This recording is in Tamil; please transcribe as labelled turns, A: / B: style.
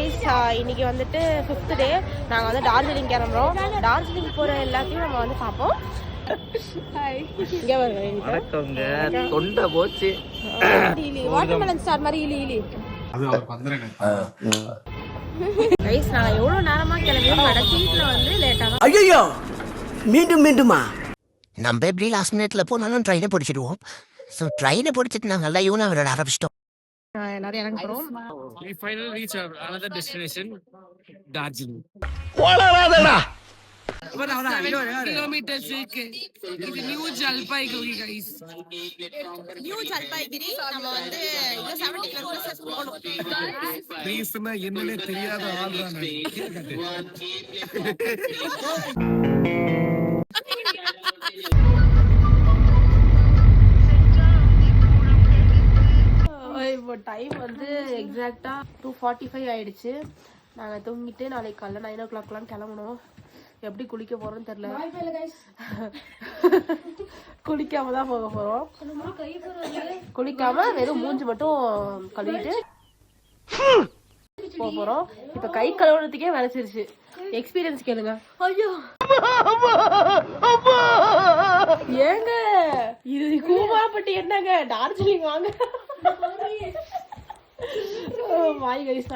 A: கைஸ், இன்னைக்கு வந்துட்டு 5th டே. நாங்கள் வந்து டார்ஜிலிங் கிளம்புறோம். டார்ஜிலிங் போகிற எல்லாத்தையும் நம்ம வந்து பார்ப்போம்.
B: தொண்டை போச்சு.
A: வாட்டர்மெலன் ஸ்டார் மாதிரி இலி கைஸ், நாங்கள் எவ்வளோ நேரமாக கிளம்பியும் கடைசியில் வந்து லேட்டாக தான்.
C: ஐயோ, மீண்டுமா
D: நம்ம எப்படி லாஸ்ட் மினிட்ல போனாலும் ட்ரெயினை பிடிச்சிடுவோம். ஸோ ட்ரெயினை பிடிச்சிட்டு நாங்கள் நல்லா யூனா விளையாட ஆரம்பிச்சிட்டோம்.
A: எல்லாரும் இறங்க போகிறோம்.
E: We finally reach another destination, Darjeeling.
C: போலாதடா.
E: 7 kilometers இருக்கு. இது new Jalpaiguri guys.
A: New Jalpaiguri. நம்ம வந்து இங்க 70 கிலோமீட்டர்ஸ் போகணும்.
E: ரீசனா என்னன்னே தெரியாத ஆள் தான்.
A: இப்போ டைம் வந்து எக்ஸாக்டா 2:45 ஆயிடுச்சு. நாங்கள் தூங்கிட்டு நாளைக்கு காலைல 9 o'clockலாம் கிளம்பணும். எப்படி குளிக்க போறோம்னு தெரியல. குளிக்காம தான் போக போறோம். குளிக்காம வெறும் மூஞ்சி மட்டும் கழுவிட்டு போக போறோம். இப்ப கை கழுவுறதுக்கே வளைச்சிருச்சு. எக்ஸ்பீரியன்ஸ் கேளுங்க. ஐயோ ஏங்க இது கூமாப்பட்டி என்னங்க, டார்ஜிலிங் வாங்க. வாய் கைஸ்.